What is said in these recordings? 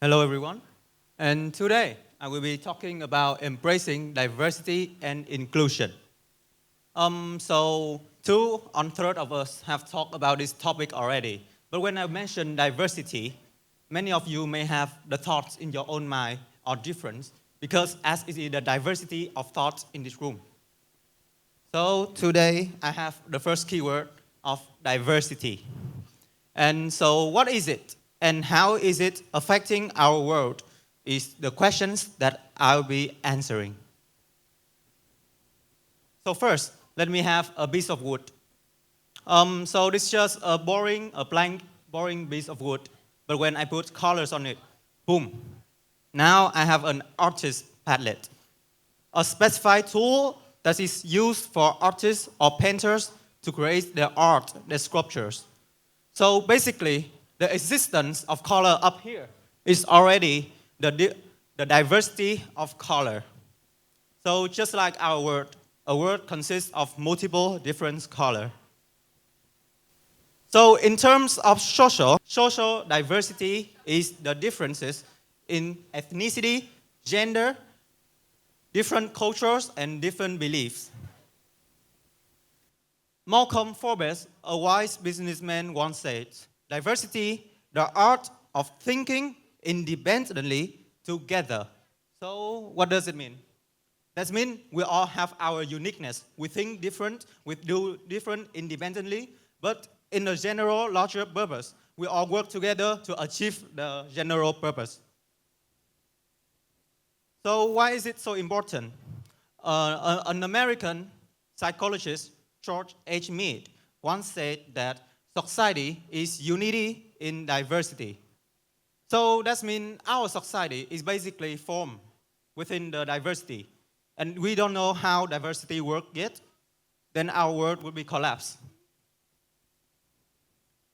Hello, everyone. And today I will be talking about embracing diversity and inclusion. Two on third of us have talked about this topic already. But when I mention diversity, many of you may have the thoughts in your own mind are different because as it is the diversity of thoughts in this room. So today I have the first keyword of diversity. And so, what is it and how is it affecting our world? Is the questions that I'll be answering. So, first, let me have a piece of wood. So, this is just a blank, boring piece of wood. But when I put colors on it, boom. Now I have an artist palette, a specified tool that is used for artists or painters to create their art, their sculptures. So basically, the existence of color up here is already the diversity of color. So just like our word, a word consists of multiple different color. So in terms of social diversity is the differences in ethnicity, gender, different cultures, and different beliefs. Malcolm Forbes, a wise businessman, once said, diversity, the art of thinking independently together. So, what does it mean? That means we all have our uniqueness. We think different, we do different independently, but in a general, larger purpose, we all work together to achieve the general purpose. So, why is it so important? An American psychologist, George H. Mead, once said that society is unity in diversity. So that means our society is basically formed within the diversity. And we don't know how diversity works yet, then our world would be collapsed.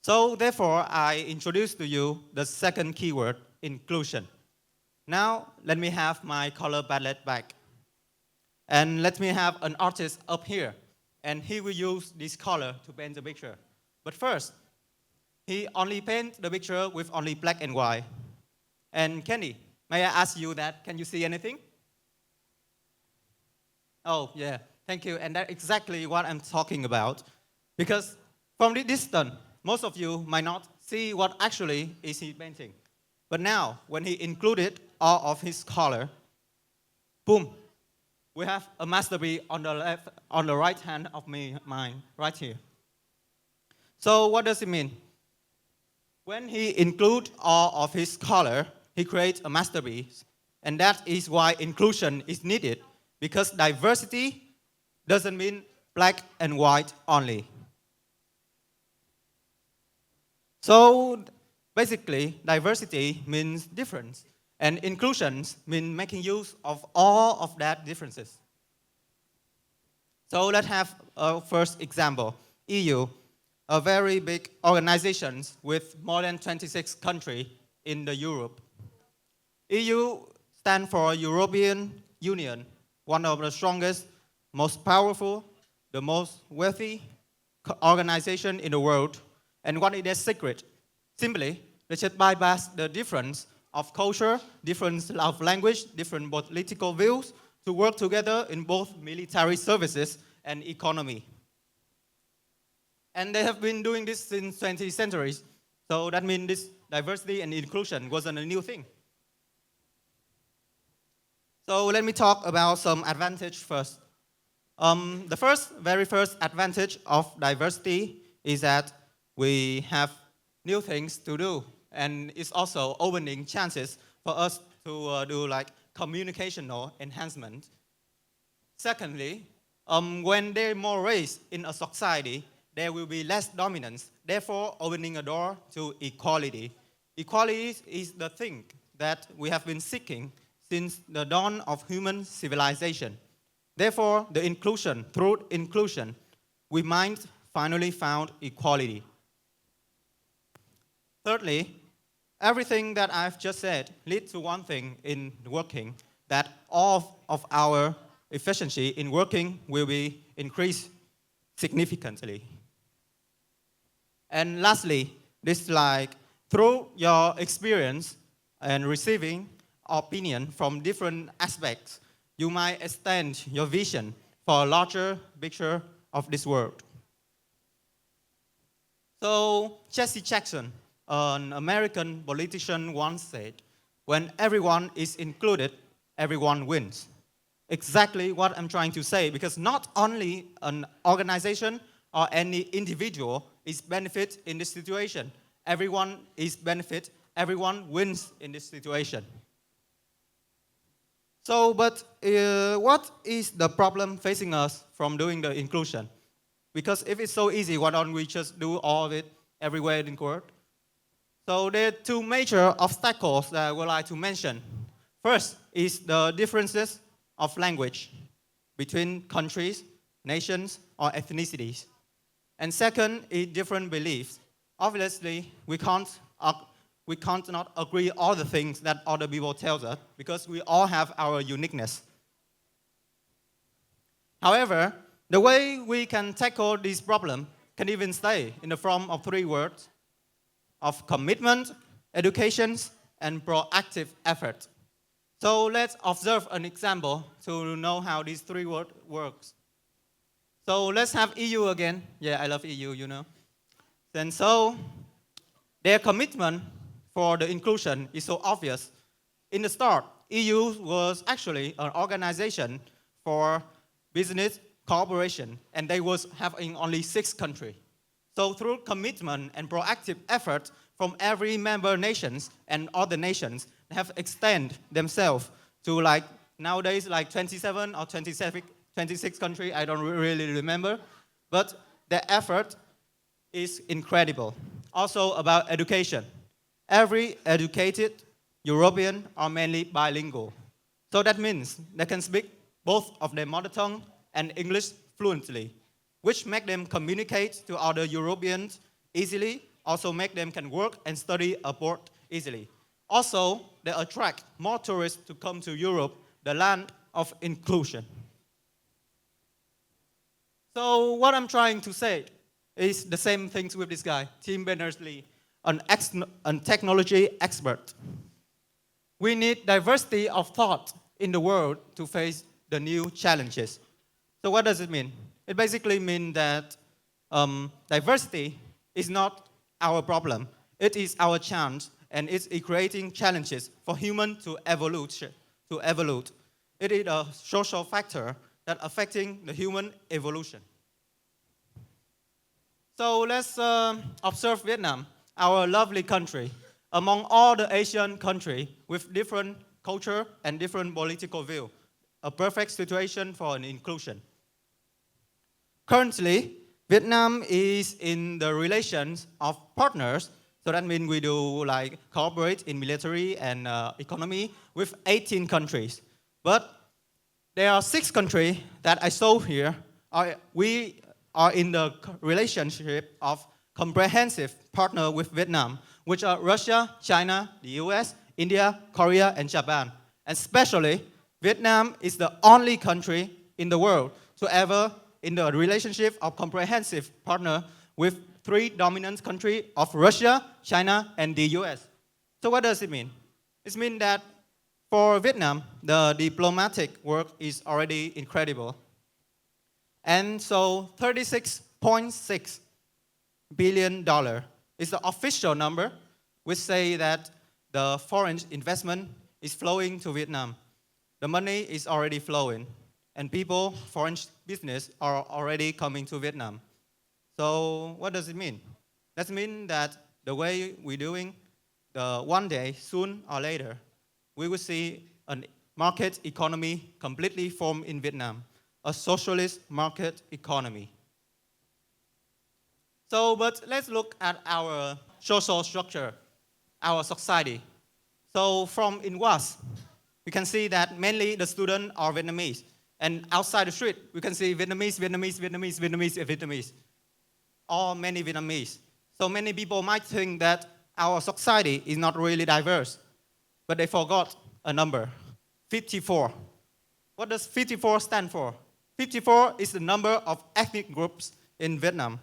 So therefore, I introduce to you the second keyword, inclusion. Now, let me have my color palette back. And let me have an artist up here, and he will use this color to paint the picture. But first, he only paint the picture with only black and white. And Kenny, may I ask you that? Can you see anything? Oh, yeah, thank you. And that's exactly what I'm talking about. Because from the distance, most of you might not see what actually is he painting. But now, when he included all of his color, boom, we have a masterpiece on the left, on the right hand of mine, right here. So what does it mean? When he includes all of his color, he creates a masterpiece. And that is why inclusion is needed, because diversity doesn't mean black and white only. So basically, diversity means difference, and inclusions mean making use of all of that differences. So let's have a first example. EU, a very big organization with more than 26 countries in the Europe. EU stands for European Union, one of the strongest, most powerful, the most wealthy organization in the world. And what is their secret? Simply, they just bypass the difference of culture, difference of language, different political views to work together in both military services and economy. And they have been doing this since 20 centuries. So that means this diversity and inclusion wasn't a new thing. So let me talk about some advantage first. The very first advantage of diversity is that we have new things to do, and it's also opening chances for us to do like communicational enhancement. Secondly, when there are more race in a society, there will be less dominance, therefore opening a door to equality. Equality is the thing that we have been seeking since the dawn of human civilization. Therefore, through inclusion, we might finally found equality. Thirdly, everything that I've just said leads to one thing in working, that all of our efficiency in working will be increased significantly. And lastly, this like through your experience, and receiving opinion from different aspects, you might extend your vision for a larger picture of this world. So Jesse Jackson, an American politician, once said, "When everyone is included, everyone wins." Exactly what I'm trying to say, because not only an organization or any individual is benefit in this situation. Everyone is benefit, everyone wins in this situation. So, but what is the problem facing us from doing the inclusion? Because if it's so easy, why don't we just do all of it everywhere in the world? So there are two major obstacles that I would like to mention. First is the differences of language between countries, nations, or ethnicities. And second is different beliefs. Obviously, we can't not agree all the things that other people tell us because we all have our uniqueness. However, the way we can tackle this problem can even stay in the form of three words of commitment, education, and proactive effort. So let's observe an example to know how these three words works. So let's have EU again. Yeah, I love EU, you know. And so their commitment for the inclusion is so obvious. In the start, EU was actually an organization for business cooperation, and they was having only 6 countries. So through commitment and proactive effort from every member nations and other nations, they have extended themselves to like nowadays like 27 or 26 countries, I don't really remember. But the effort is incredible. Also about education. Every educated European are mainly bilingual. So that means they can speak both of their mother tongue and English fluently, which make them communicate to other Europeans easily, also make them can work and study abroad easily. Also, they attract more tourists to come to Europe, the land of inclusion. So what I'm trying to say is the same things with this guy, Tim Berners-Lee, an technology expert. We need diversity of thought in the world to face the new challenges. So what does it mean? It basically means that diversity is not our problem. It is our chance, and it's creating challenges for humans to evolve. It is a social factor that affecting the human evolution. So let's observe Vietnam, our lovely country. Among all the Asian countries with different culture and different political view, a perfect situation for an inclusion. Currently, Vietnam is in the relations of partners, so that means we do like cooperate in military and economy with 18 countries. But there are 6 countries that I saw here. We are in the relationship of comprehensive partner with Vietnam, which are Russia, China, the US, India, Korea, and Japan. And especially, Vietnam is the only country in the world to ever in the relationship of comprehensive partner with 3 dominant countries of Russia, China, and the US. So what does it mean? It means that for Vietnam, the diplomatic work is already incredible. And so $36.6 billion is the official number, which say that the foreign investment is flowing to Vietnam. The money is already flowing, and people, foreign business are already coming to Vietnam. So what does it mean? That means that the way we're doing, one day, soon or later, we will see a market economy completely formed in Vietnam, a socialist market economy. So, but let's look at our social structure, our society. So from in WASS, we can see that mainly the students are Vietnamese. And outside the street, we can see Vietnamese. All many Vietnamese. So many people might think that our society is not really diverse, but they forgot a number, 54. What does 54 stand for? 54 is the number of ethnic groups in Vietnam.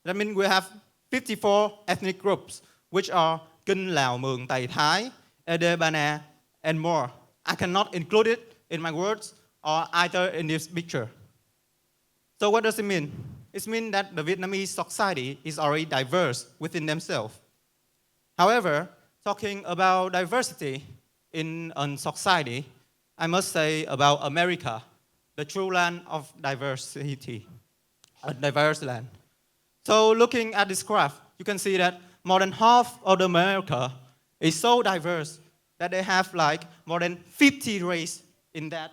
That means we have 54 ethnic groups, which are Kinh, Lào, Mường, Tày, Thái, Edebana, and more. I cannot include it in my words or either in this picture. So what does it mean? It means that the Vietnamese society is already diverse within themselves. However, talking about diversity in a society, I must say about America, the true land of diversity, a diverse land. So looking at this graph, you can see that more than half of America is so diverse that they have like more than 50 races in that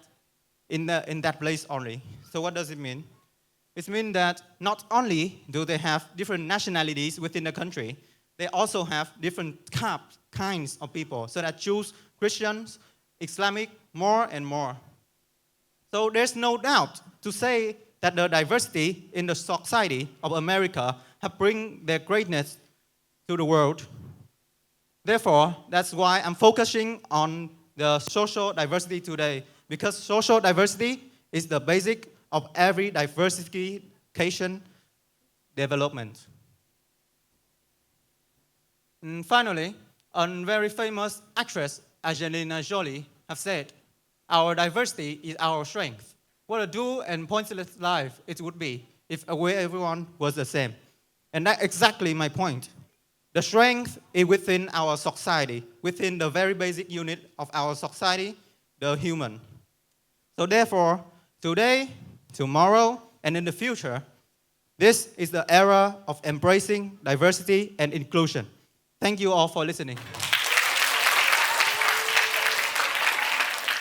place only. So what does it mean? It means that not only do they have different nationalities within the country, they also have different kinds of people, so that Jews, Christians, Islamic, more and more. So there's no doubt to say that the diversity in the society of America have bring their greatness to the world. Therefore, that's why I'm focusing on the social diversity today, because social diversity is the basic of every diversification development. And finally, a very famous actress, Angelina Jolie, have said, "Our diversity is our strength." What a dull and pointless life it would be if everyone was the same. And that's exactly my point. The strength is within our society, within the very basic unit of our society, the human. So therefore, today, tomorrow, and in the future, this is the era of embracing diversity and inclusion. Thank you all for listening.